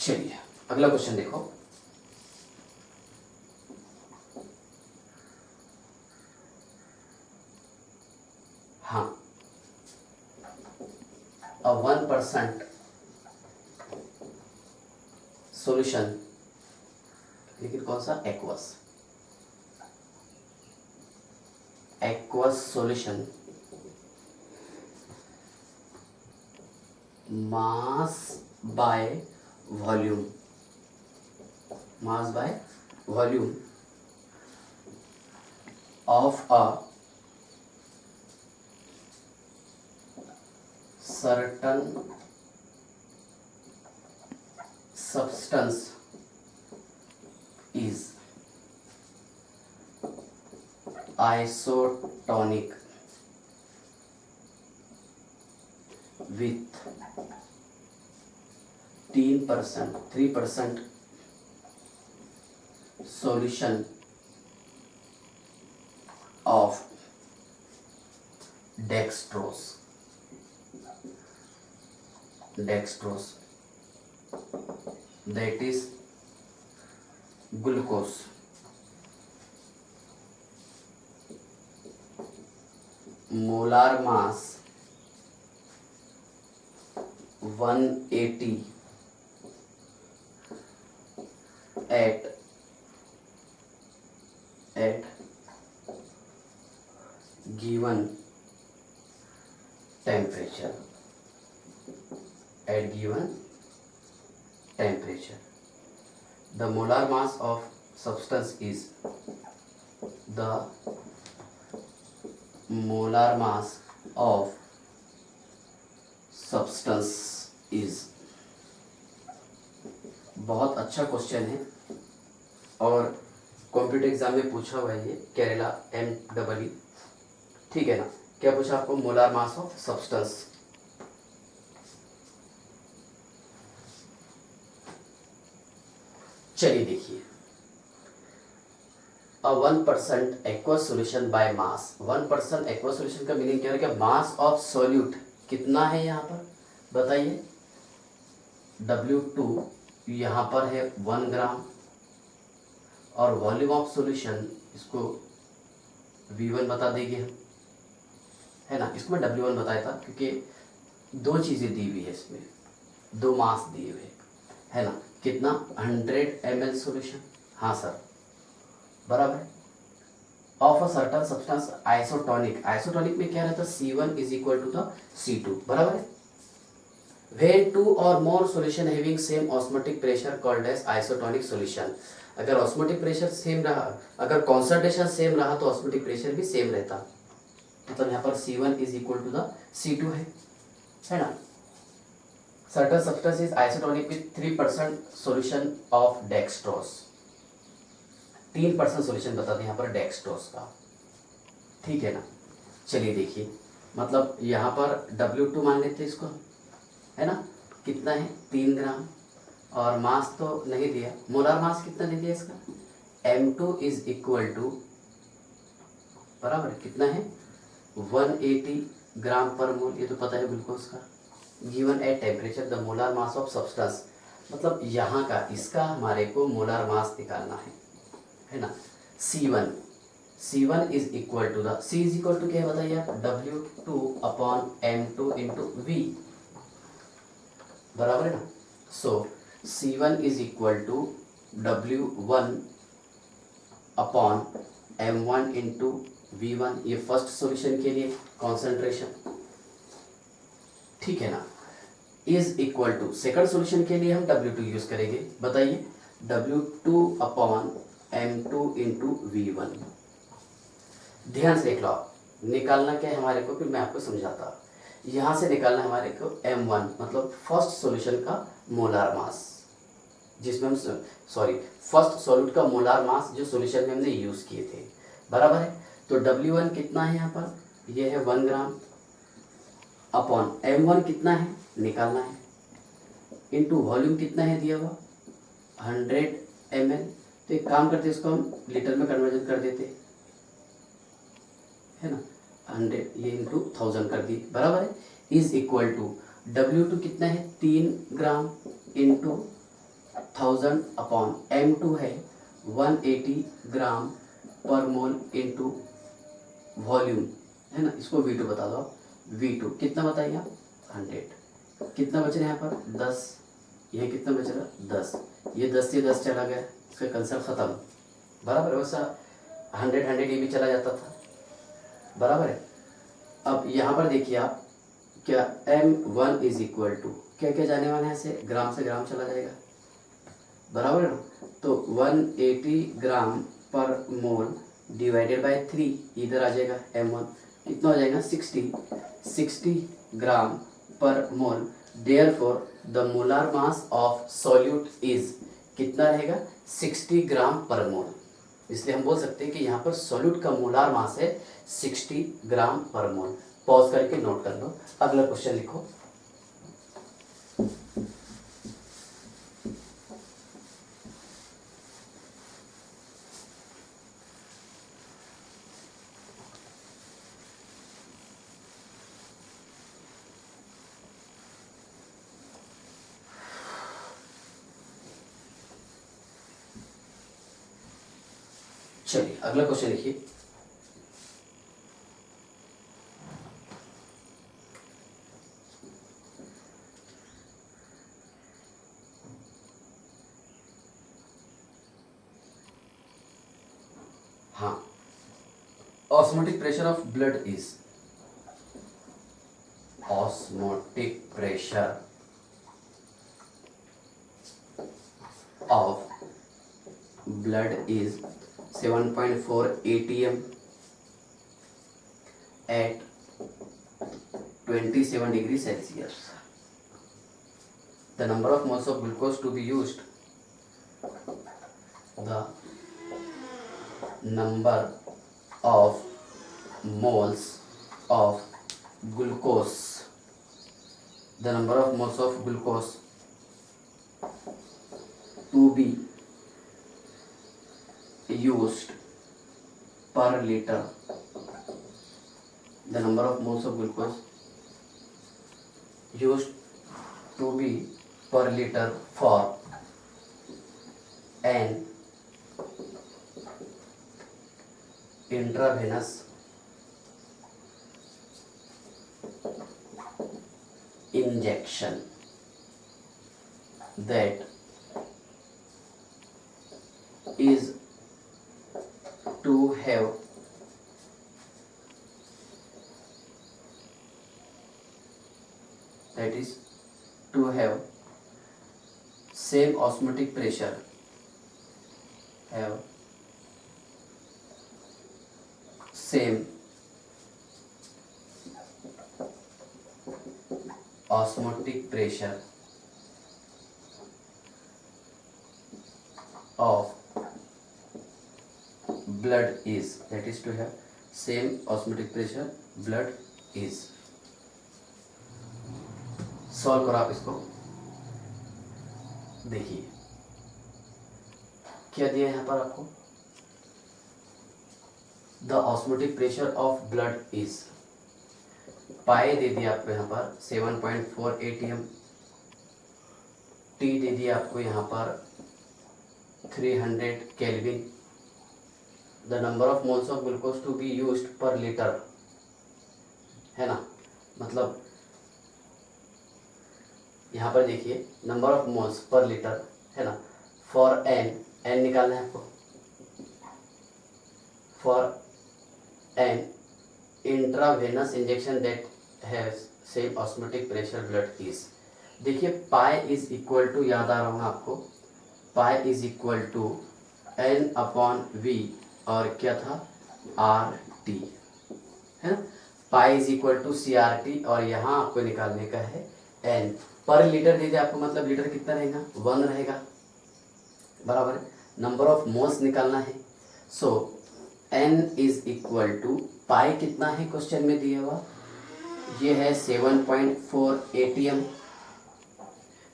चलिए अगला क्वेश्चन देखो. हाँ, a 1% सॉल्यूशन, लेकिन कौन सा aqueous aqueous solution mass by volume of a certain substance is isotonic with 3% solution of dextrose that is glucose. Molar mass 180 at given temperature. The molar mass of substance is बहुत अच्छा question है और computer exam में पूछा हुआ है ये, Kerala MEE, ठीक है ना। क्या पूछा आपको? Molar mass of substance. चलिए देखिए, a 1% aqueous solution by mass। 1% aqueous solution का मीनिंग क्या है? क्या मास ऑफ सोल्यूट कितना है यहाँ पर बताइए? W2 यहाँ पर है 1 ग्राम और वॉल्यूम ऑफ सॉल्यूशन इसको V1 बता देंगे हम, है ना। इसको मैं W1 बताया था क्योंकि दो चीज़ें दी हुई है इसमें, दो मास दिए हुए, है ना। कितना? 100 ml सॉल्यूशन, हाँ सर बराबर। Of a certain substance isotonic में क्या रहता है? C1 is equal to the C2, बराबर है। When two or more solution having same osmotic pressure called as isotonic solution। अगर ऑस्मोटिक प्रेशर सेम रहा, अगर कॉन्संट्रेशन सेम रहा तो ऑस्मोटिक प्रेशर भी सेम रहता, मतलब यहाँ पर C1 is equal to the C2 है ना। Certain substance is isotonic with 3% solution of dextrose. 3% solution बता दें यहाँ पर डेक्सट्रोज का, ठीक है ना। चलिए देखिए, मतलब यहाँ पर W2 मान लेते इसको, है ना। कितना है? 3 ग्राम और मास तो नहीं दिया। मोलार मास कितना दे दिया इसका? M2 इज इक्वल टू बराबर कितना है? 180 ग्राम पर मोल, ये तो पता है ग्लूकोज का। Given at temperature the molar mass of substance, मतलब यहाँ का इसका हमारे को मोलार मास निकालना है ना। C1 is equal to the C is equal to क्या है बताइए आप? W2 upon M2 into V, बराबर है ना। So C1 is equal to W1 upon M1 into V1, ये फर्स्ट सॉल्यूशन के लिए कॉन्सेंट्रेशन, ठीक है ना। Is equal to second solution के लिए हम W2 यूज करेंगे, बताइए। W2 upon M2 into V1। ध्यान से देख लो, निकालना क्या है हमारे को, फिर मैं आपको समझाता। यहाँ से निकालना हमारे को M1, मतलब फर्स्ट सॉल्यूशन का मोलार मास, जिसमें हम फर्स्ट सॉल्यूट का मोलार मास जो सॉल्यूशन में हमने यूज़ किए थे, बराबर है। तो W1 कितना है यहाँ पर? ये है 1 ग्राम अपॉन M1 कितना है निकालना है, इनटू वॉल्यूम कितना है दिया हुआ 100 ml। तो एक काम करते इसको हम लीटर में कन्वर्जन कर देते, है ना। 100 ये इंटू 1000 कर दी, बराबर है। इज इक्वल टू W2 कितना है? 3 ग्राम इंटू 1000 अपॉन M2 है 180 gram per mole into volume, है ना। इसको V2 बता दो। V2 कितना बताइए आप? 100। कितना बच रहा है यहाँ पर? 10। यह कितना बच रहा? 10। ये 10 से 10 चला गया, इसका कंसेप्ट खत्म, बराबर। वैसा 100 ये भी चला जाता था, बराबर है। अब यहाँ पर देखिए आप, क्या M1 इज इक्वल टू क्या क्या जाने वाला है, से ग्राम चला जाएगा, बराबर है ना। तो 180 gram per mole divided by 3 इधर आ जाएगा, M1 कितना हो जाएगा 60 gram per mole. Therefore the molar mass of solute is कितना रहेगा 60 ग्राम पर मोल। इसलिए हम बोल सकते हैं कि यहाँ पर सॉल्यूट का मोलार मास है 60 ग्राम पर मोल। पॉज करके नोट कर लो, अगला क्वेश्चन लिखो। चलिए अगला क्वेश्चन लिखिए। हाँ, osmotic pressure of blood is, osmotic pressure of blood is 7.4 atm at 27 degrees Celsius. The number of moles of glucose to be used, the number of moles of glucose, the number of moles of glucose to be used per liter, the number of moles of glucose used to be per liter for an intravenous injection that is to have same osmotic pressure, have same osmotic pressure of blood is, that is to have same osmotic pressure blood is। Solve करो आप इसको, देखिए क्या दिया है यहाँ पर आपको, the osmotic pressure of blood is, पाए दे दिया आपको यहाँ पर 7.4 atm, टी दे दिया आपको यहाँ पर 300 kelvin, the number of moles of glucose to be used per litre, है ना। मतलब यहाँ पर देखिए number of moles per litre, है ना। फॉर एन निकालना है आपको, for an intravenous injection that has same osmotic pressure blood is, देखिए पाई इज इक्वल टू, याद आ रहा होगा आपको, pi is equal to N upon V और क्या था आर टी, है ना। Pi is equal to C R T और यहाँ आपको निकालने का है एन, पर लीटर दे दिए आपको, मतलब लीटर कितना रहेगा 1 रहेगा, बराबर है। नंबर ऑफ मोल्स निकालना है, सो एन इज इक्वल टू पाई कितना है क्वेश्चन में दिया हुआ, ये है 7.4 atm,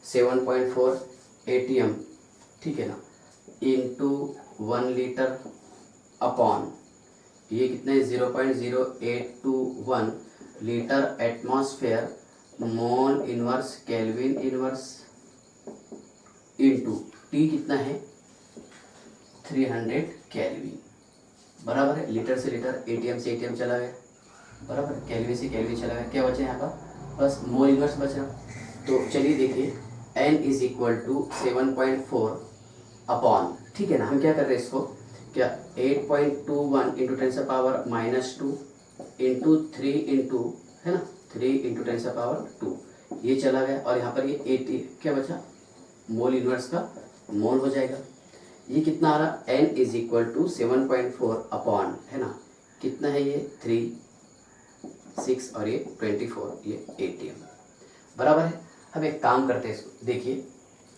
7.4 atm, ठीक है ना, इंटू 1 लीटर अपॉन ये कितने 0.0821 litre atmosphere mole inverse kelvin inverse into T कितना है 300 केल्विन, बराबर है। लीटर से लीटर, एटीएम से एटीएम चला गया, बराबर, केल्विन से केल्विन चला गया, क्या बचा यहाँ पर बस मोल इनवर्स बच रहा। तो चलिए देखिए n is equal to 7.4 upon, ठीक है ना, हम क्या कर रहे हैं इसको, क्या 8.21 इंटू 10 से पावर -2 इंटू 3 इंटू, है ना, 3 इंटू 10⁻², ये चला गया और यहाँ पर ये 80 क्या बचा, मोल इनवर्स का मोल हो जाएगा। ये कितना आ रहा, n is equal to 7.4 upon, है ना, कितना है ये 3, 6 और ये 24, ये ATM बराबर है। हम एक काम करते हैं इसको, देखिए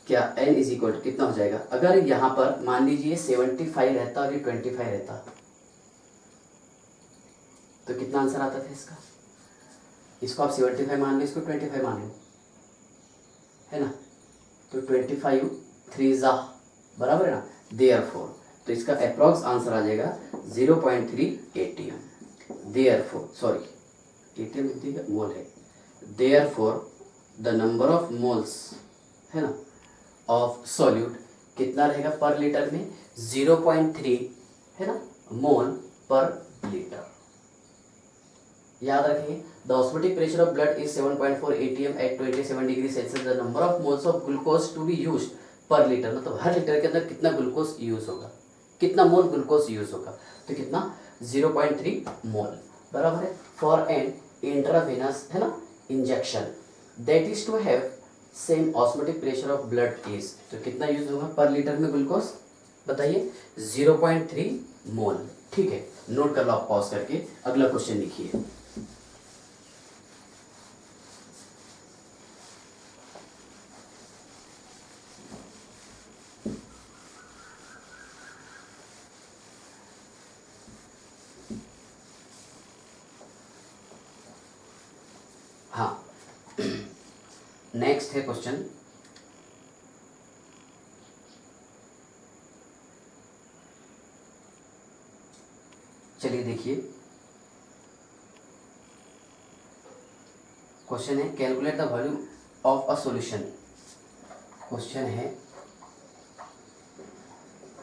क्या n इज इक्वल टू कितना हो जाएगा, अगर यहाँ पर मान लीजिए 75 रहता और ये 25 रहता तो कितना आंसर आता था इसका। इसको आप 75 मान लो, इसको 25 मान लो, है ना, तो 25 3 जा बराबर है ना, देयरफॉर तो इसका अप्रॉक्स आंसर आ जाएगा 0.3 ATM। देयरफॉर सॉरी ATM मोल है, therefore the number of moles, है ना, ऑफ सॉल्यूट कितना रहेगा पर लीटर में, 0.3, है ना, मोल पर लीटर। याद रखेंगे, the osmotic pressure of blood is 7.4 ATM at 27 degree Celsius. The number of moles of glucose to be used per litre, मतलब हर लीटर के अंदर कितना ग्लूकोज यूज होगा, कितना मोल ग्लूकोज यूज होगा, तो कितना 0.3 मोल बराबर है। फॉर एन इंट्रावेनस, है ना, injection that is to have same osmotic pressure of blood is, तो कितना यूज होगा पर लीटर में ग्लूकोज, बताइए 0.3 मोल। ठीक है, नोट कर लो आप पॉज करके, अगला क्वेश्चन लिखिए। हाँ, नेक्स्ट है क्वेश्चन, चलिए देखिए, क्वेश्चन है calculate the volume of a solution. Question है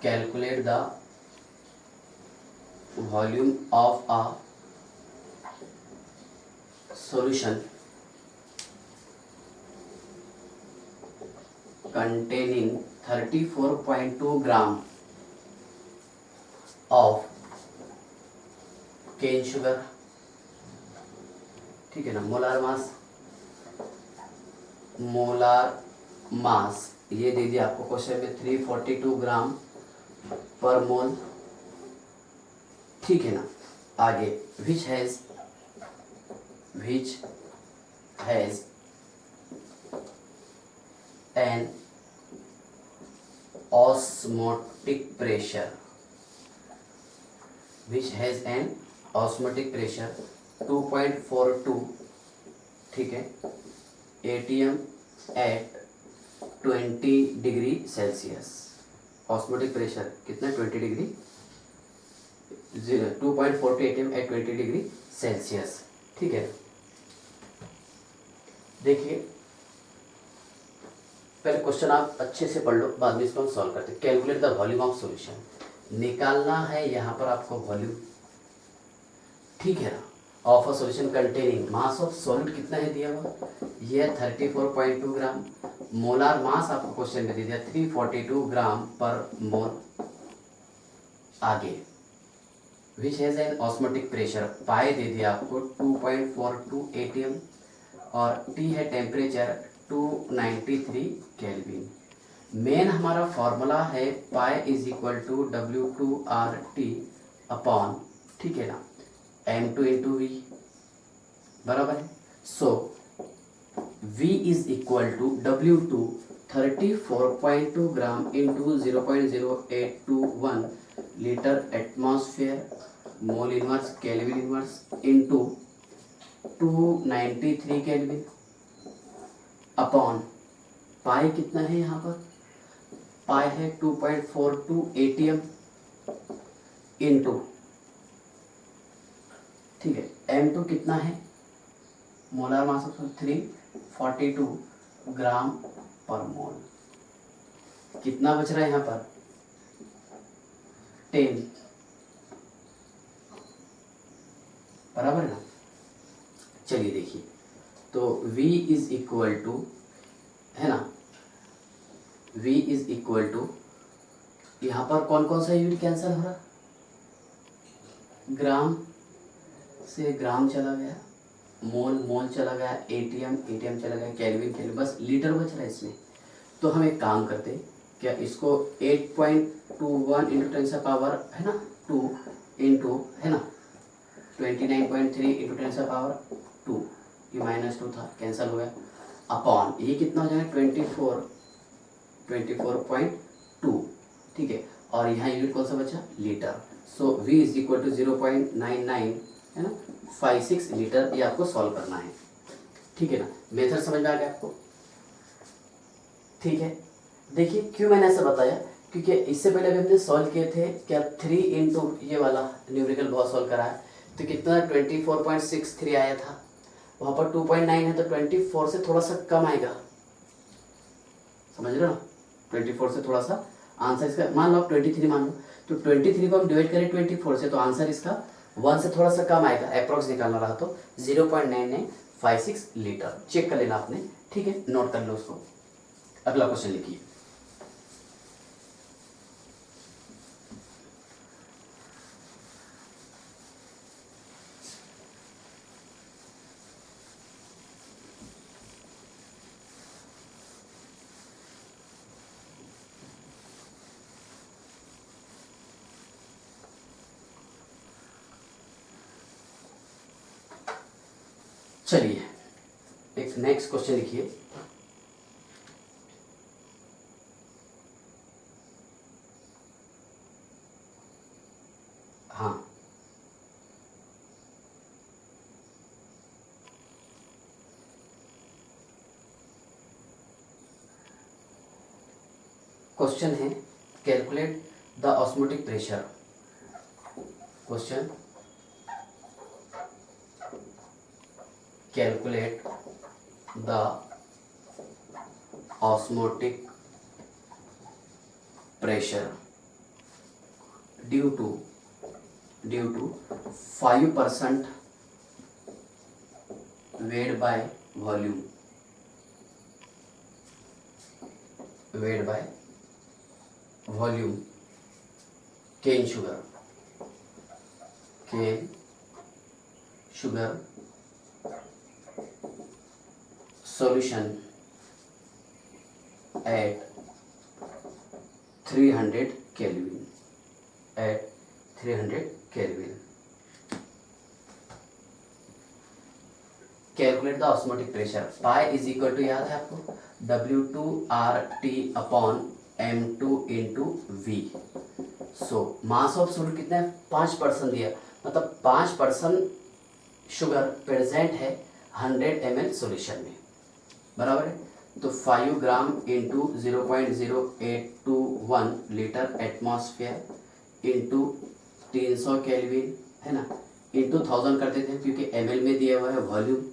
calculate the volume of a solution containing 34.2 gram of cane sugar, ठीक है ना, मोलार मास, ये दे दिया आपको क्वेश्चन में 342 ग्राम पर मोल, ठीक है ना। आगे which has N osmotic pressure, which has an osmotic pressure 2.42, ठीक है, ATM at 20 degree Celsius. Osmotic pressure कितना, 20 degree, 2.42 ATM at 20 degree Celsius, ठीक है। देखिए पहले क्वेश्चन आप अच्छे से पढ़ लो, बाद में इसको हम सॉल्व करते हैं। Calculate the volume of solution, निकालना है यहाँ पर आपको वॉल्यूम, ठीक है ना, of a solution containing mass of solid कितना है दिया हुआ, ये 34.2 ग्राम, मोलार मास आपको क्वेश्चन में दे दिया 342 ग्राम पर मोल। आगे which has an osmotic pressure, pi दे दिया आपको 2.42 ATM और टी है टेम्परेचर 293 केल्विन। मेन हमारा फॉर्मूला है pi is equal to W2RT upon, ठीक है ना, M2 इंटू वी बराबर है। So V is equal to W2 34.2 gram into 0.0821 litre atmosphere mole inverse kelvin inverse into 293 kelvin upon pi कितना है यहाँ पर, पाई है 2.42 ATM इंटू, ठीक है, M2 कितना है, molar mass of 342 gram per मोल। कितना बच रहा है यहाँ पर, 10 बराबर है ना। चलिए देखिए, तो V इज इक्वल टू, है ना, V इज इक्वल टू, यहाँ पर कौन कौन सा यूनिट कैंसिल हो रहा, ग्राम से ग्राम चला गया, मोल चला गया, एटीएम चला गया, केल्विन, बस लीटर बच रहा है इसमें। तो हम एक काम करते, क्या इसको 8.21 इंटू 10 से पावर है ना 2 इंटू है ना 29.3 इंटू 10 से पावर 2, ये -2 था, कैंसिल हो गया, अपॉन ये कितना हो जाएगा 24.2, ठीक है। और यहाँ यूनिट कौन सा बचा, litre. So V is equal to 0.99 है ना 56 लीटर, ये आपको सॉल्व करना है, ठीक है ना। मेथड समझ में आ गया आपको, ठीक है। देखिए क्यों मैंने ऐसा बताया, क्योंकि इससे पहले अभी हमने सॉल्व किए थे क्या 3 इंटू ये वाला न्यूमेरिकल बहुत सॉल्व करा है, तो कितना 24.63 आया था, वहाँ पर 2.9 है तो 24 से थोड़ा सा कम आएगा, समझ रहे हो ना, 24 से थोड़ा सा आंसर इसका, मान लो आप 23 मान लो, तो 23 को हम डिवाइड करें 24 से तो आंसर इसका 1 से थोड़ा सा कम आएगा, अप्रॉक्स निकालना रहा तो 0.9956 लीटर, चेक कर लेना आपने, ठीक है, नोट कर लो उसको। अगला क्वेश्चन लिखिए। चलिए एक नेक्स्ट क्वेश्चन लिखिए। हाँ, क्वेश्चन है calculate the osmotic pressure. Question calculate the osmotic pressure due to 5% weight by volume, cane sugar solution at 300 Kelvin, calculate the osmotic pressure, pi is equal to, याद है आपको, W2RT upon M2 into V। So mass of solute कितना है, 5% दिया, मतलब 5% sugar present है 100 ml solution में, बराबर है। तो 5 ग्राम into 0.0821 litre atmosphere into 300 kelvin है ना, इंटू 1000 कर देते हैं क्योंकि ml में दिया हुआ है volume,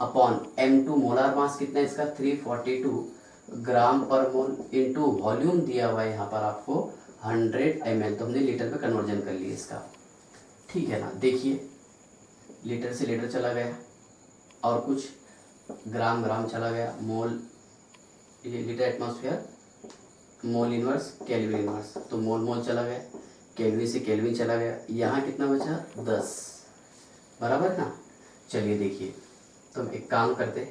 upon M2 molar mass कितना है इसका 342 ग्राम पर मोल, इंटू वॉल्यूम दिया हुआ है यहाँ पर आपको 100 ml, तो हमने लीटर पे कन्वर्जन कर लिया इसका, ठीक है ना। देखिए लीटर से लीटर चला गया, और कुछ ग्राम चला गया, मोल ये litre atmosphere, mole inverse kelvin inverse, तो मोल चला गया, केल्विन से केल्विन चला गया, यहाँ कितना बचा 10, बराबर ना। चलिए देखिए, तो एक काम करते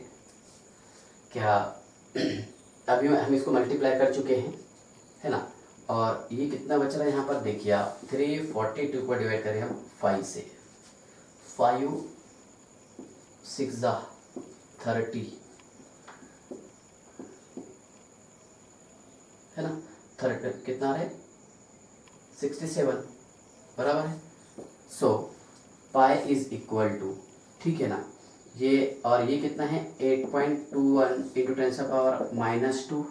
क्या, अभी हम इसको मल्टीप्लाई कर चुके हैं है ना, और ये कितना बच रहा है यहाँ पर देखिए आप, 342 को डिवाइड करें हम 5 से, 5 6 30 है ना, 30 कितना रहे 67, बराबर है। सो पाई इज इक्वल टू, ठीक है ना, ये और ये कितना है 8.21 इंटू 10 से पावर -2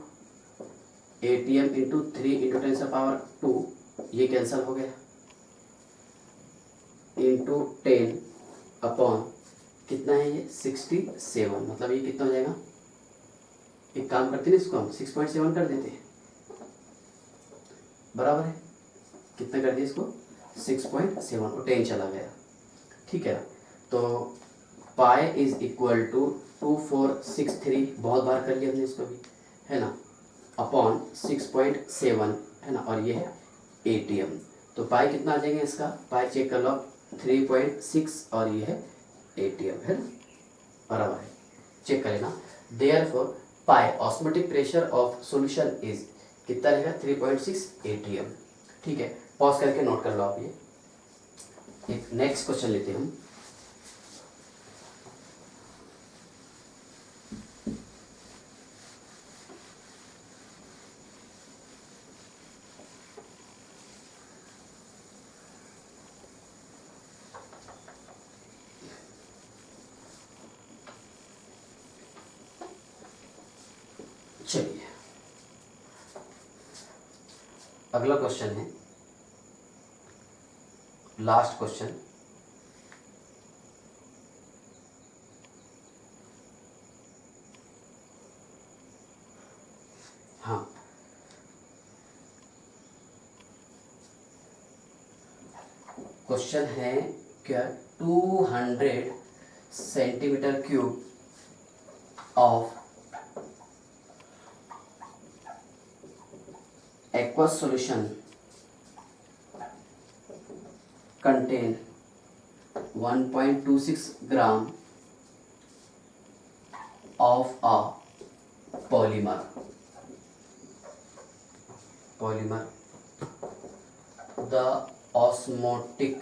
ATM इंटू 3 इंटू 10 से पावर 2, ये कैंसिल हो गया, इंटू 10 अपॉन कितना है ये 67, मतलब ये कितना हो जाएगा, एक काम करते हैं इसको हम 6.7 कर देते हैं, बराबर है, कितना कर दिया इसको 6.7 और 10 चला गया, ठीक है। तो पाई इज इक्वल टू 2463, बहुत बार कर लिया हमने इसको भी है ना, अपॉन 6.7 है ना, और ये है ATM, तो पाई कितना आ जाएगा इसका, पाई चेक कर लो, 3.6 और ये है ATM है ना, बराबर है, चेक कर लेना। Therefore pi osmotic pressure of solution is कितना रहेगा 3.6 ATM। ठीक है, पॉज करके नोट कर लो आप ये। एक नेक्स्ट क्वेश्चन लेते हैं हम। चलिए अगला क्वेश्चन है, लास्ट क्वेश्चन। हाँ, क्वेश्चन है क्या 200 centimetre cube of aqueous solution contain 1.26 gram of a polymer the osmotic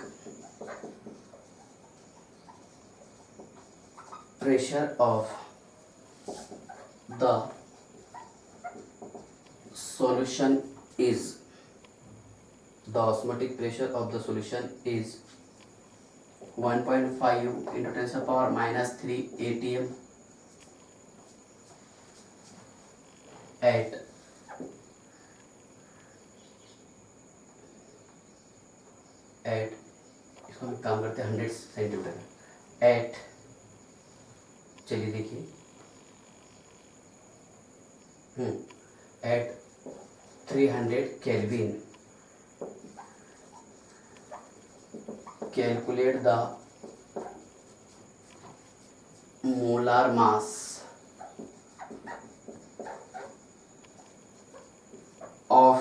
pressure of the solution is 1.5 into 10 to the power minus 3 ATM at इसको हम काम करते हैं 100 सेंटीमीटर एट, चलिए देखिए at 300 Kelvin, calculate the molar mass of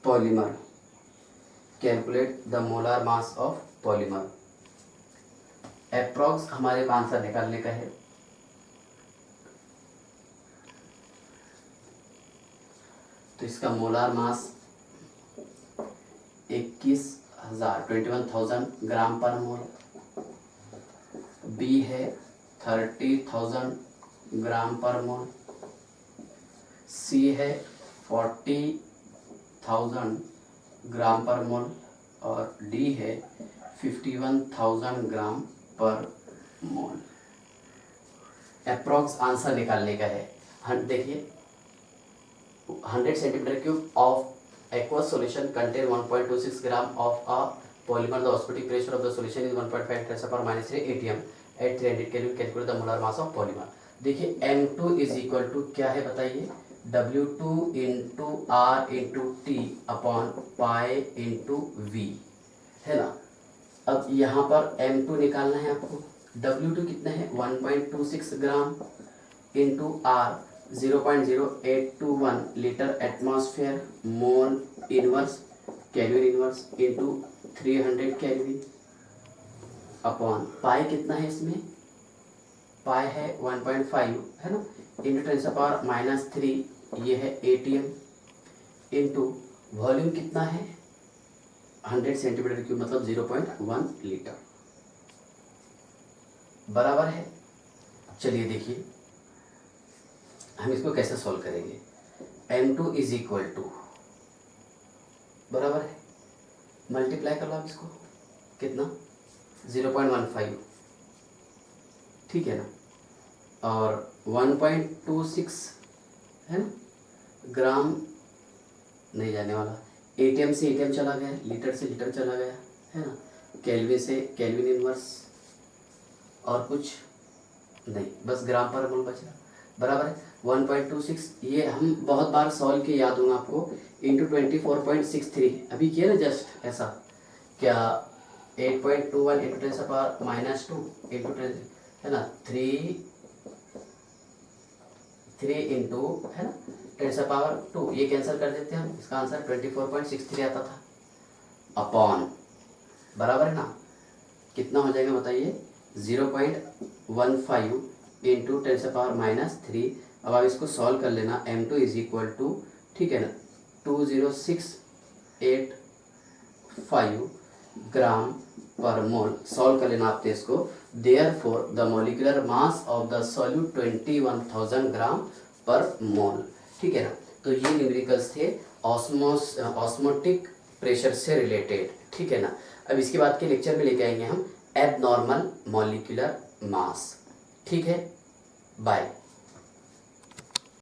polymer, approx हमारे को answer निकालने का है। तो इसका मोलार मास 21,000 ग्राम पर मोल, बी है 30,000 ग्राम पर मोल, सी है 40,000 ग्राम पर मोल और डी है 51,000 ग्राम पर मोल। अप्रॉक्स आंसर निकालने का है। देखिए 100 centimetre cube of aqueous solution contain 1.26 gram of a polymer. The osmotic pressure of the solution is 1.5 × 10⁻³ ATM at 300 Kelvin. Calculate the molar mass of polymer. देखिए M2 is equal to क्या है बताइए, W2 into R into T upon pi into V है ना। अब यहाँ पर M2 निकालना है आपको, W2 कितना है 1.26 gram into R 0.0821 litre atmosphere mole inverse kelvin inverse into 300 kelvin upon pi कितना है इसमें, पाई है 1.5 है ना, इंटू 10⁻³ ये है ATM इंटू वॉल्यूम कितना है 100 सेंटीमीटर क्यूब मतलब 0.1 लीटर, बराबर है। चलिए देखिए हम इसको कैसे सॉल्व करेंगे। M2 इज इक्वल टू बराबर है, मल्टीप्लाई कर लो आप इसको, कितना 0.15 ठीक है ना, और 1.26 है ना ग्राम नहीं जाने वाला, ATM से ATM चला गया, लीटर से लीटर चला गया है ना, केल्विन से केल्विन इनवर्स और कुछ नहीं, बस ग्राम पर मोल बच रहा, बराबर है 1.26। ये हम बहुत बार सॉल्व किए, याद होगा आपको, इंटू 24.63 अभी किया ना जस्ट ऐसा, क्या 8.21 इंटू 10⁻² इंटू 10 है ना 3 इंटू है ना 10⁻², ये कैंसिल कर देते हैं हम, इसका आंसर 24.63 आता था अपॉन बराबर है ना। कितना हो जाएगा बताइए, 0.15 इंटू 10⁻³ अब आप इसको सॉल्व कर लेना। m2 इज इक्वल टू, ठीक है ना, 20685 ग्राम पर मोल। सॉल्व कर लेना आपने इसको। Therefore the molecular mass of the solute 21,000 gram per mole, ठीक है ना। तो ये न्यूमेरिकल्स थे ऑस्मोटिक प्रेशर से रिलेटेड, ठीक है ना। अब इसके बाद के लेक्चर में लेके आएंगे हम एबनॉर्मल मॉलिक्यूलर मास, ठीक है। बाय।